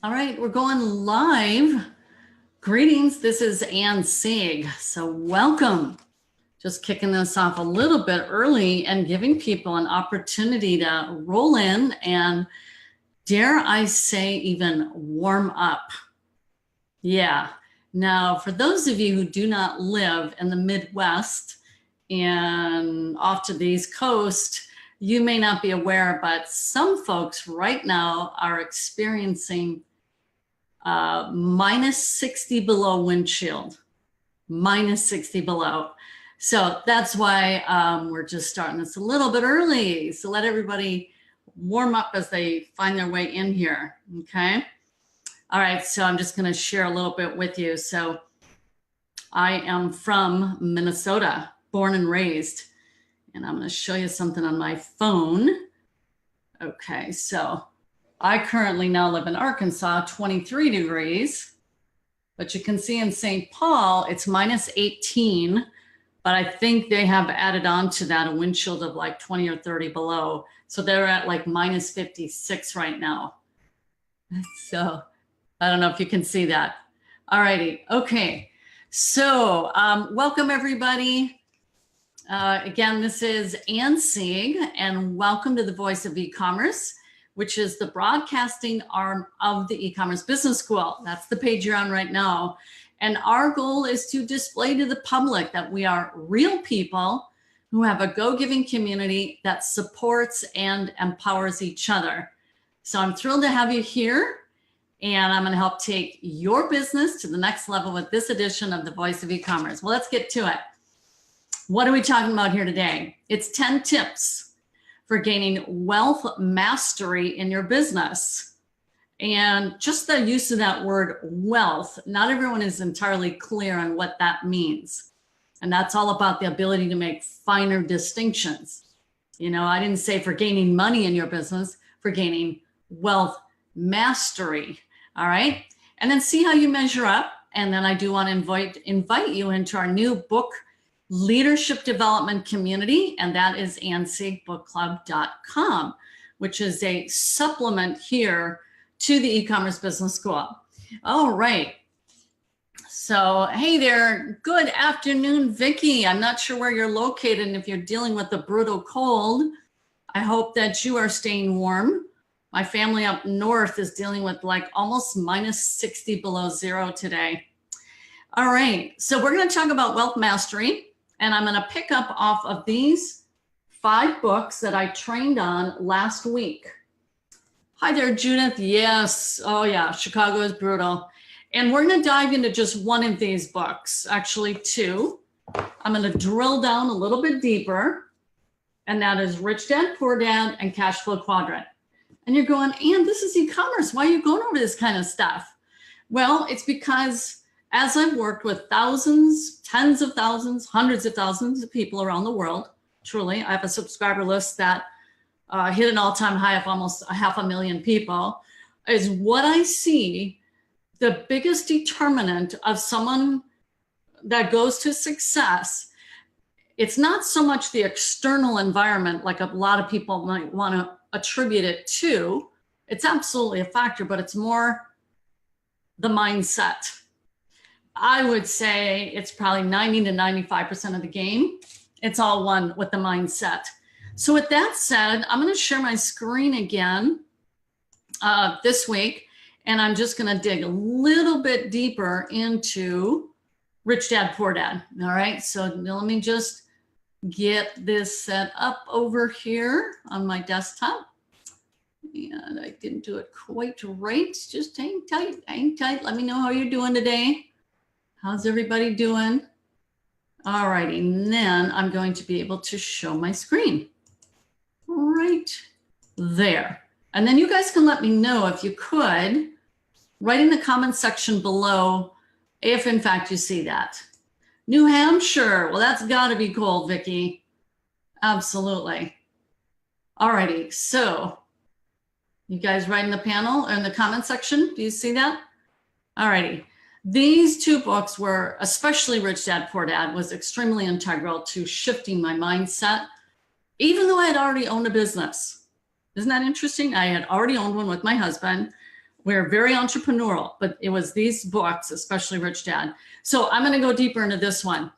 All right, we're going live. Greetings, this is Ann Sieg. So welcome. Just kicking this off a little bit early and giving people an opportunity to roll in and, dare I say, even warm up. Yeah. Now, for those of you who do not live in the Midwest and off to the East Coast, you may not be aware, but some folks right now are experiencing minus 60 below wind chill, minus 60 below. So that's why we're just starting this a little bit early. So let everybody warm up as they find their way in here. Okay. All right. So I'm just going to share a little bit with you. So I am from Minnesota, born and raised, and I'm going to show you something on my phone. Okay. So I currently now live in Arkansas, 23 degrees, but you can see in St. Paul, it's minus 18, but I think they have added on to that a wind chill of like 20 or 30 below. So they're at like minus 56 right now. So I don't know if you can see that. All righty. Okay. So welcome everybody. Again, this is Ann Sieg, and welcome to the Voice of E-Commerce, which is the broadcasting arm of the E-Commerce Business School. That's the page you're on right now. And our goal is to display to the public that we are real people who have a go-giving community that supports and empowers each other. So I'm thrilled to have you here, and I'm gonna help take your business to the next level with this edition of the Voice of E-Commerce. Well, let's get to it. What are we talking about here today? It's 10 tips for gaining wealth mastery in your business. And just the use of that word wealth, not everyone is entirely clear on what that means. And that's all about the ability to make finer distinctions. You know, I didn't say for gaining money in your business, for gaining wealth mastery. All right. And then see how you measure up. And then I do want to invite you into our new book leadership development community, and that is AnnSiegBookClub.com, which is a supplement here to the E-Commerce Business School. All right. So, hey there. Good afternoon, Vicki. I'm not sure where you're located and if you're dealing with the brutal cold. I hope that you are staying warm. My family up north is dealing with like almost minus 60 below zero today. All right. So we're going to talk about wealth mastery. And I'm going to pick up off of these 5 books that I trained on last week. Hi there, Judith. Yes. Oh, yeah. Chicago is brutal. And we're going to dive into just one of these books, actually 2. I'm going to drill down a little bit deeper. And that is Rich Dad, Poor Dad, and Cash Flow Quadrant. And you're going, Ann, this is e-commerce. Why are you going over this kind of stuff? Well, it's because as I've worked with thousands, tens of thousands, hundreds of thousands of people around the world, truly, I have a subscriber list that hit an all-time high of almost 500,000 people, is what I see the biggest determinant of someone that goes to success. It's not so much the external environment, like a lot of people might want to attribute it to. It's absolutely a factor, but it's more the mindset. I would say it's probably 90 to 95% of the game. It's all one with the mindset. So with that said, I'm going to share my screen again this week, and I'm just going to dig a little bit deeper into Rich Dad, Poor Dad. All right, so let me just get this set up over here on my desktop. And I didn't do it quite right. Just hang tight, hang tight. Let me know how you're doing today. How's everybody doing? All righty, and then I'm going to be able to show my screen right there. And then you guys can let me know if you could, write in the comments section below if in fact you see that. New Hampshire, well, that's gotta be cold, Vicki. Absolutely. All righty, so you guys write in the panel or in the comment section, do you see that? All righty. These 2 books were, especially Rich Dad, Poor Dad, was extremely integral to shifting my mindset, even though I had already owned a business. Isn't that interesting? I had already owned one with my husband. We're very entrepreneurial, but it was these books, especially Rich Dad. So I'm going to go deeper into this one.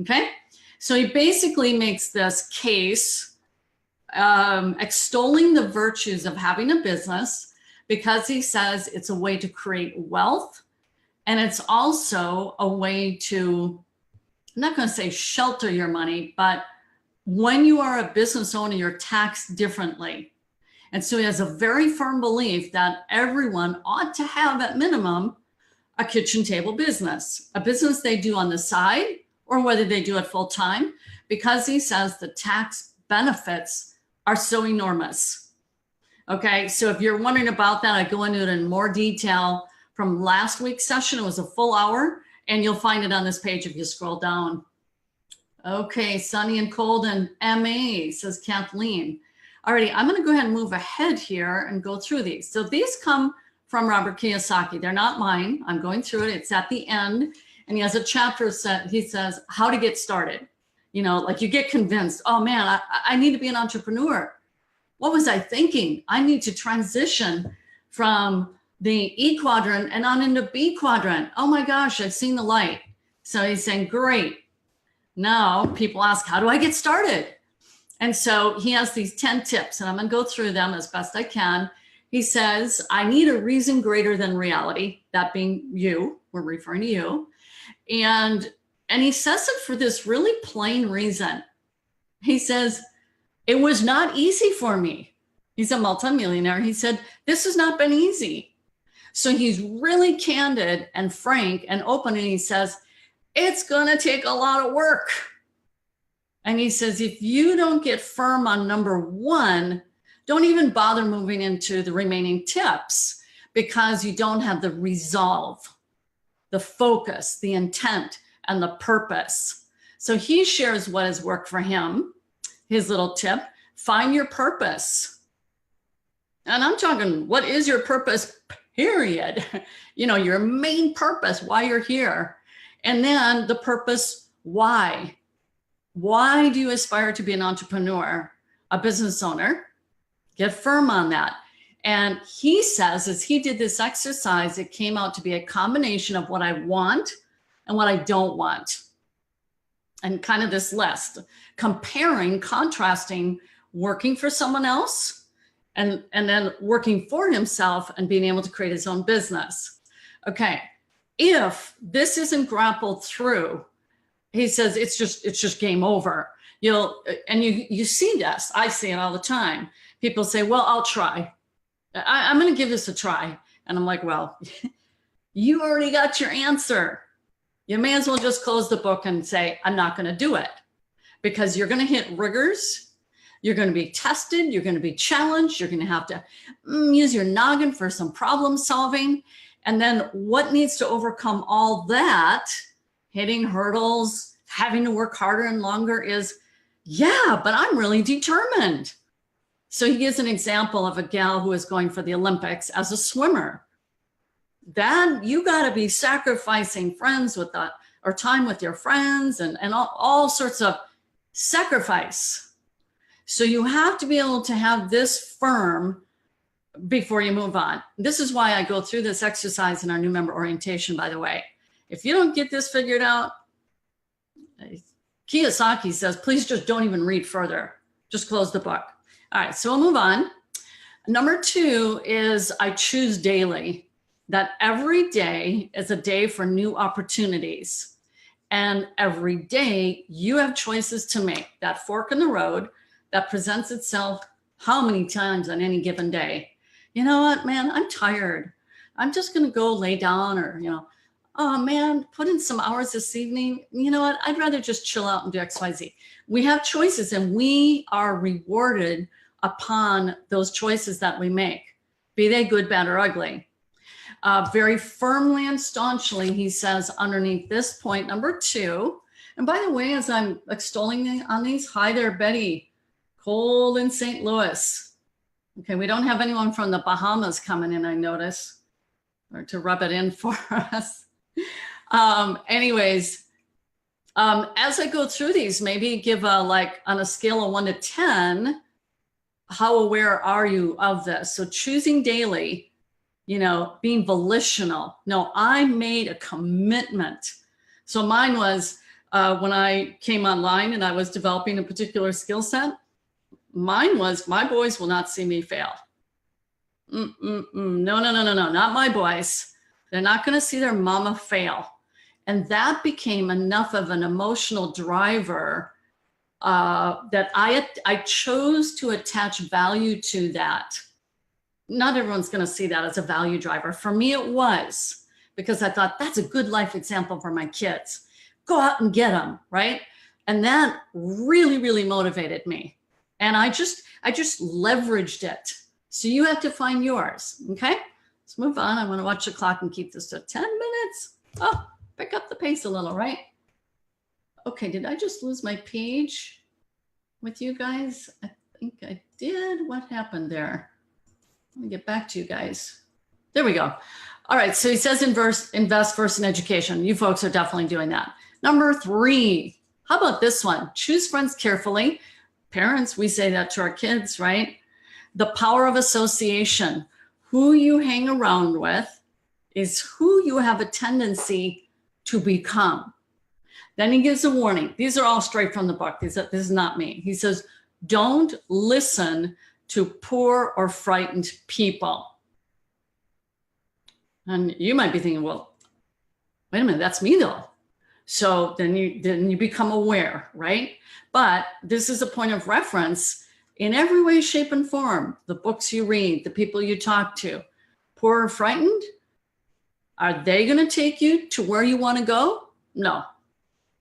Okay. So he basically makes this case extolling the virtues of having a business, because he says it's a way to create wealth. And it's also a way to, I'm not going to say shelter your money, but when you are a business owner, you're taxed differently. And so he has a very firm belief that everyone ought to have at minimum a kitchen table business, a business they do on the side or whether they do it full time, because he says the tax benefits are so enormous. Okay, so if you're wondering about that, I go into it in more detail from last week's session. It was a full hour, and you'll find it on this page if you scroll down. Okay, sunny and cold and MA, says Kathleen. Alrighty, I'm going to go ahead and move ahead here and go through these. So these come from Robert Kiyosaki. They're not mine. I'm going through it. It's at the end, and he has a chapter set. He says how to get started. You know, like you get convinced, oh man, I need to be an entrepreneur. What was I thinking? I need to transition from the E quadrant and on into B quadrant. Oh my gosh, I've seen the light. So he's saying, great. Now people ask, how do I get started? And so he has these 10 tips, and I'm going to go through them as best I can. He says, I need a reason greater than reality, that being you. We're referring to you. And he says it for this really plain reason. He says, it was not easy for me. He's a multimillionaire. He said, this has not been easy. So he's really candid and frank and open, and he says, it's going to take a lot of work. And he says, if you don't get firm on number one, don't even bother moving into the remaining tips, because you don't have the resolve, the focus, the intent, and the purpose. So he shares what has worked for him. His little tip, find your purpose. And I'm talking, what is your purpose, period? You know, your main purpose, why you're here. And then the purpose, why? Why do you aspire to be an entrepreneur, a business owner? Get firm on that. And he says, as he did this exercise, it came out to be a combination of what I want and what I don't want. And kind of this list, comparing, contrasting, working for someone else and then working for himself and being able to create his own business. Okay, if this isn't grappled through, he says it's just game over. You see this. I see it all the time. People say, well, I'll try. I'm going to give this a try. And I'm like, well, you already got your answer. You may as well just close the book and say, I'm not going to do it, because you're going to hit rigors. You're going to be tested. You're going to be challenged. You're going to have to use your noggin for some problem solving. And then what needs to overcome all that, hitting hurdles, having to work harder and longer, is, yeah, but I'm really determined. So he gives an example of a gal who is going for the Olympics as a swimmer. Then you got to be sacrificing friends with that, or time with your friends, and all sorts of sacrifice. So you have to be able to have this firm before you move on. This is why I go through this exercise in our new member orientation, by the way. If you don't get this figured out, Kiyosaki says, please just don't even read further. Just close the book. All right, so we'll move on. Number 2 is I choose daily. That every day is a day for new opportunities. And every day you have choices to make. That fork in the road that presents itself how many times on any given day? You know what, man, I'm tired. I'm just going to go lay down, or, oh man, put in some hours this evening. You know what? I'd rather just chill out and do XYZ. We have choices, and we are rewarded upon those choices that we make, be they good, bad, or ugly. Very firmly and staunchly, he says underneath this point, number 2, and by the way, as I'm extolling on these, hi there, Betty, cold in St. Louis. Okay, we don't have anyone from the Bahamas coming in, I notice, or to rub it in for us. Anyways, as I go through these, maybe give on a scale of 1 to 10, how aware are you of this? So choosing daily, being volitional. No, I made a commitment. So mine was when I came online and I was developing a particular skill set, mine was my boys will not see me fail. No, not my boys. They're not going to see their mama fail. And that became enough of an emotional driver that I chose to attach value to that. Not everyone's going to see that as a value driver. For me, it was, because I thought that's a good life example for my kids. Go out and get them, right? And that really, really motivated me. And I just leveraged it. So you have to find yours, okay? Let's move on. I want to watch the clock and keep this to 10 minutes. Oh, pick up the pace a little, right? Okay, did I just lose my page with you guys? I think I did. What happened there? Let me get back to you guys. There we go. All right, so he says invest first in education. You folks are definitely doing that. Number 3, how about this one? Choose friends carefully. Parents, we say that to our kids, right? The power of association. Who you hang around with is who you have a tendency to become. Then he gives a warning. These are all straight from the book. This is not me. He says, don't listen to poor or frightened people. And you might be thinking, well, wait a minute, that's me though. So then you become aware, right? But this is a point of reference in every way, shape, and form. The books you read, the people you talk to. Poor or frightened? Are they going to take you to where you want to go? No.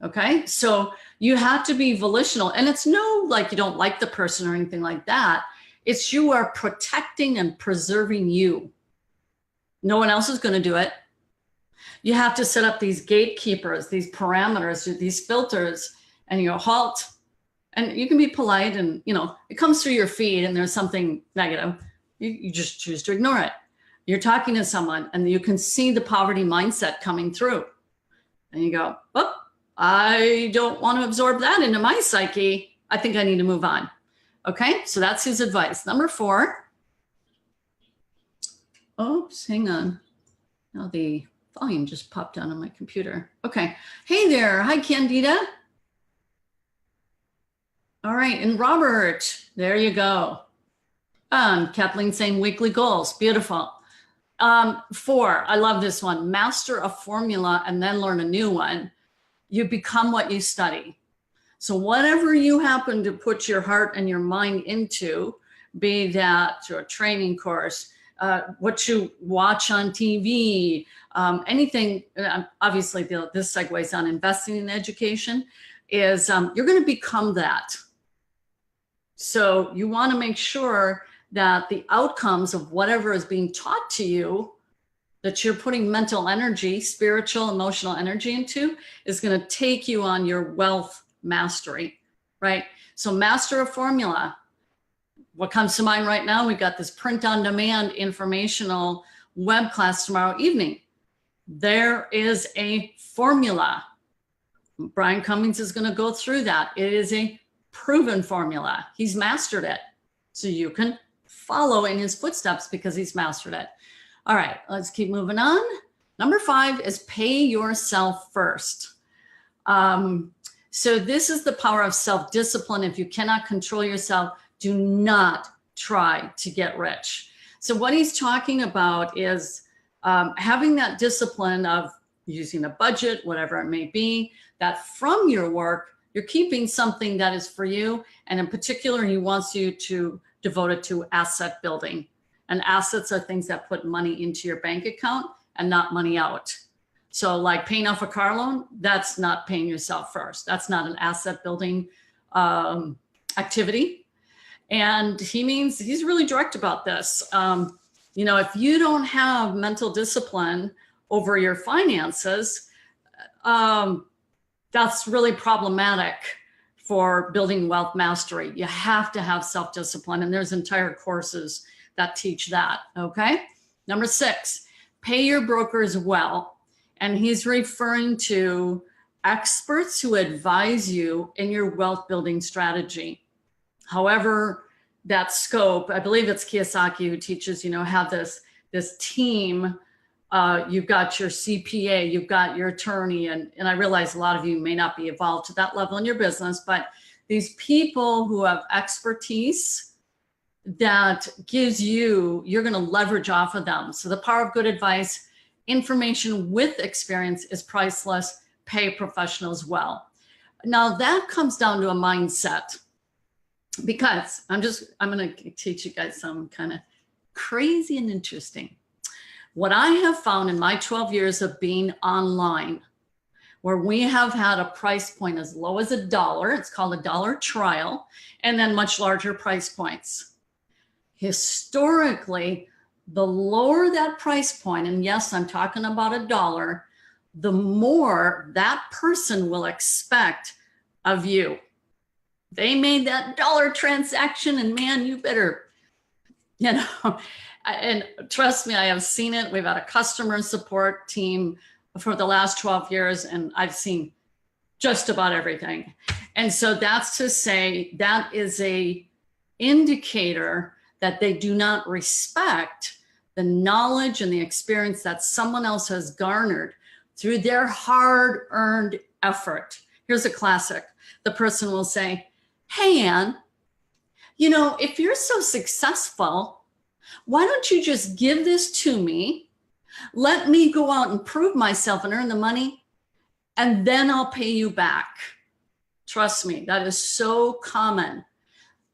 Okay, so you have to be volitional. And it's no like you don't like the person or anything like that. It's you are protecting and preserving you. No one else is going to do it. You have to set up these gatekeepers, these parameters, these filters, and you halt. And you can be polite and, it comes through your feed and there's something negative. You just choose to ignore it. You're talking to someone and you can see the poverty mindset coming through. And you go, oh, I don't want to absorb that into my psyche. I think I need to move on. Okay, so that's his advice. Number 4. Oops, hang on. Now the volume just popped down on my computer. Okay, hey there. Hi, Candida. All right, and Robert, there you go. Kathleen saying weekly goals. Beautiful. 4, I love this one. Master a formula and then learn a new one. You become what you study. So whatever you happen to put your heart and your mind into, be that your training course, what you watch on TV, anything, obviously this segues on investing in education, is you're going to become that. So you want to make sure that the outcomes of whatever is being taught to you, that you're putting mental energy, spiritual, emotional energy into, is going to take you on your wealth mastery, right? So master a formula. What comes to mind right now, we've got this print on demand informational web class tomorrow evening. There is a formula. Brian Cummings is going to go through that. It is a proven formula. He's mastered it. So you can follow in his footsteps because he's mastered it. All right, let's keep moving on. Number 5 is pay yourself first. So this is the power of self-discipline. If you cannot control yourself, do not try to get rich. So what he's talking about is having that discipline of using a budget, whatever it may be, that from your work, you're keeping something that is for you. And in particular, he wants you to devote it to asset building. And assets are things that put money into your bank account and not money out. So like paying off a car loan, that's not paying yourself first. That's not an asset building activity. And he's really direct about this. If you don't have mental discipline over your finances, that's really problematic for building wealth mastery. You have to have self-discipline, and there's entire courses that teach that, okay? Number 6, pay your brokers well. And he's referring to experts who advise you in your wealth building strategy. However, that scope, I believe it's Kiyosaki who teaches, have this this team. You've got your CPA, you've got your attorney, and I realize a lot of you may not be evolved to that level in your business, but these people who have expertise that gives you, you're going to leverage off of them. So the power of good advice, information with experience is priceless. Pay a professional as well. Now that comes down to a mindset, because I'm going to teach you guys some kind of crazy and interesting. What I have found in my 12 years of being online, where we have had a price point as low as $1, it's called a dollar trial, and then much larger price points. Historically, the lower that price point, and yes, I'm talking about $1, the more that person will expect of you. They made that dollar transaction, and man, you better, you know, and trust me, I have seen it. We've had a customer support team for the last 12 years, and I've seen just about everything. And so that's to say that is a indicator that they do not respect the knowledge and the experience that someone else has garnered through their hard-earned effort. Here's a classic. The person will say, "Hey, Ann, you know, if you're so successful, why don't you just give this to me? Let me go out and prove myself and earn the money, and then I'll pay you back." Trust me, that is so common.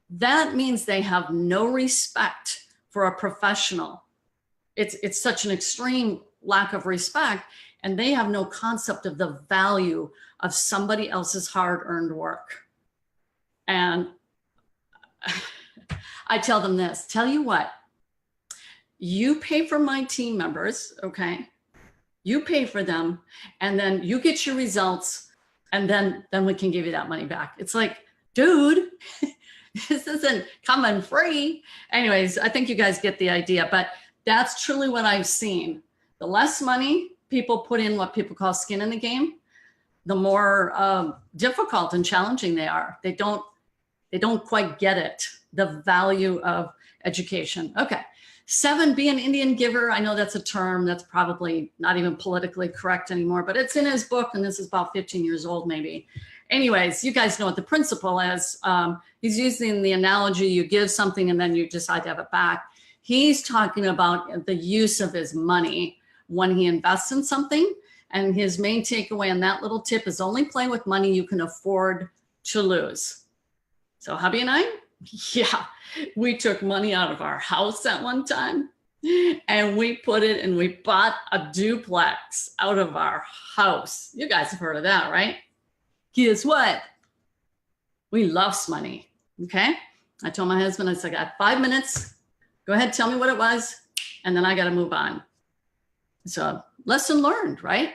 That means they have no respect for a professional. It's such an extreme lack of respect, and they have no concept of the value of somebody else's hard-earned work. And I tell them this, tell you what, you pay for my team members, okay? You pay for them, and then you get your results, and then we can give you that money back. It's like, dude, this isn't coming free. Anyways, I think you guys get the idea, but that's truly what I've seen. The less money people put in what people call skin in the game, the more difficult and challenging they are. They don't quite get it, the value of education. Okay. 7, be an Indian giver. I know that's a term that's probably not even politically correct anymore, but it's in his book, and this is about 15 years old maybe. Anyways, you guys know what the principle is. He's using the analogy, you give something and then you decide to have it back. He's talking about the use of his money when he invests in something. And his main takeaway on that little tip is only play with money you can afford to lose. So hubby and I, yeah, we took money out of our house at one time and we put it and we bought a duplex out of our house. You guys have heard of that, right? Guess what? We lost money, okay? I told my husband, I said, I got 5 minutes. Go ahead, tell me what it was, and then I got to move on. So lesson learned, right?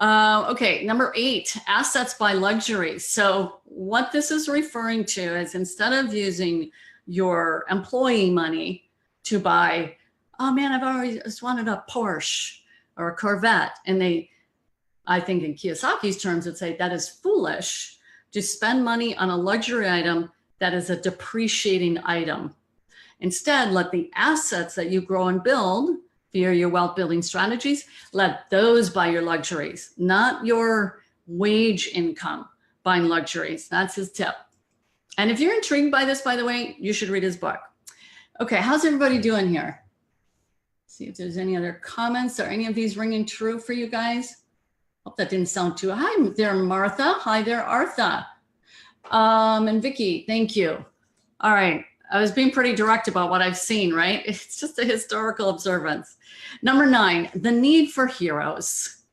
Okay, number 8, assets buy luxury. So what this is referring to is instead of using your employee money to buy, oh man, I've always wanted a Porsche or a Corvette. And I think in Kiyosaki's terms, would say that is foolish to spend money on a luxury item that is a depreciating item. Instead, let the assets that you grow and build via your wealth building strategies, let those buy your luxuries, not your wage income buying luxuries. That's his tip. And if you're intrigued by this, by the way, you should read his book. Okay, how's everybody doing here? See if there's any other comments. Are any of these ringing true for you guys? Hope that didn't sound too. Hi there, Martha. Hi there, Artha. And Vicky, thank you. All right. I was being pretty direct about what I've seen, right? It's just a historical observance. Number 9, the need for heroes.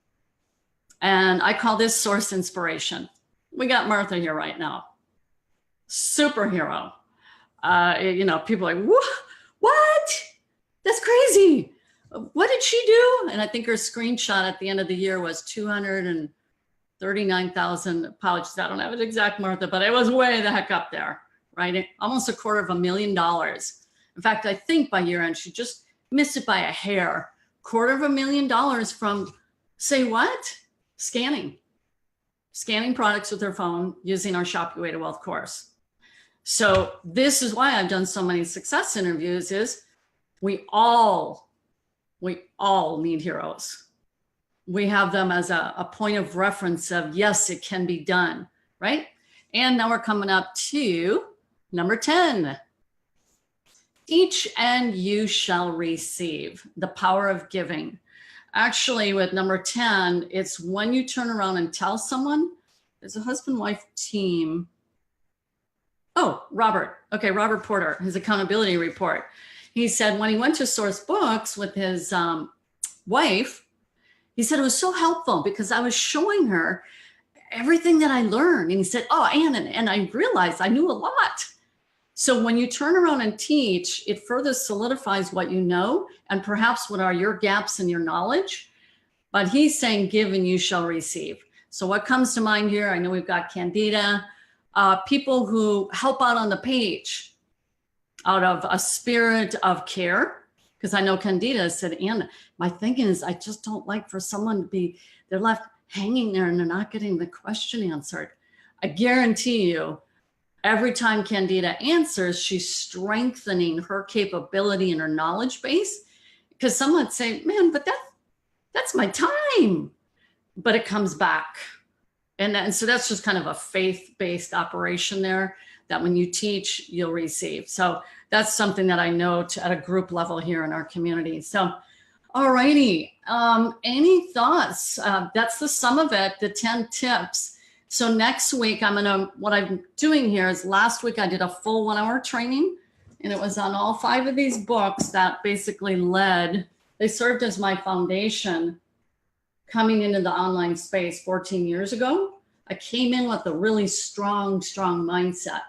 And I call this source inspiration. We got Martha here right now. Superhero. You know, people are like, what? That's crazy. What did she do? And I think her screenshot at the end of the year was 239,000. Apologies, I don't have it exact, Martha, but it was way the heck up there. Right? Almost $250,000. In fact, I think by year end, she just missed it by a hair. $250,000 from, say what? Scanning products with her phone using our Shop Your Way to Wealth course. So this is why I've done so many success interviews is we all We all need heroes. We have them as a point of reference of, yes, it can be done, right? And now we're coming up to number 10. Teach and you shall receive. The power of giving. Actually, with number 10, it's when you turn around and tell someone. There's a husband-wife team. Oh, Robert. Okay, Robert Porter, his accountability report. He said when he went to Source Books with his wife, he said it was so helpful because I was showing her everything that I learned. And he said, oh, and I realized I knew a lot. So when you turn around and teach, it further solidifies what you know and perhaps what are your gaps in your knowledge. But he's saying, give and you shall receive. So what comes to mind here? I know we've got Candida, people who help out on the page out of a spirit of care. Because I know Candida said, Anna, my thinking is I just don't like for someone to be, they're left hanging there and they're not getting the question answered. I guarantee you, every time Candida answers, she's strengthening her capability and her knowledge base. Because someone would say, man, but that's my time. But it comes back. And so that's just kind of a faith-based operation there, that when you teach, you'll receive. So that's something that I note at a group level here in our community. So, all righty. Any thoughts? That's the sum of it, the 10 tips. So next week, what I'm doing here is last week I did a full 1-hour training, and it was on all 5 of these books that basically they served as my foundation coming into the online space 14 years ago. I came in with a really strong mindset.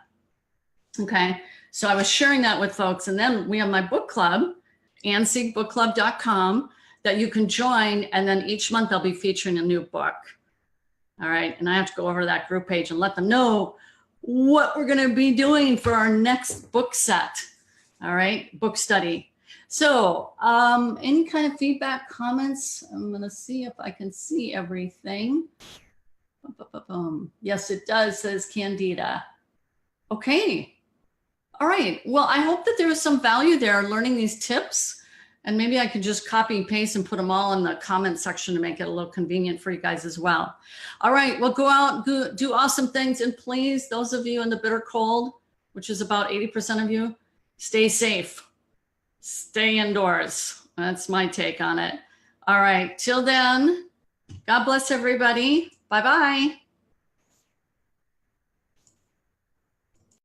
Okay. So I was sharing that with folks. And then we have my book club, AnnSiegBookClub.com, that you can join. And then each month I'll be featuring a new book. All right. And I have to go over to that group page and let them know what we're going to be doing for our next book set. All right. Book study. So any kind of feedback, comments? I'm going to see if I can see everything. Yes, it does, says Candida. Okay. All right. Well, I hope that there was some value there learning these tips. And maybe I could just copy and paste and put them all in the comment section to make it a little convenient for you guys as well. All right. Well, go out, do awesome things. And please, those of you in the bitter cold, which is about 80% of you, stay safe. Stay indoors. That's my take on it. All right. Till then, God bless everybody. Bye-bye.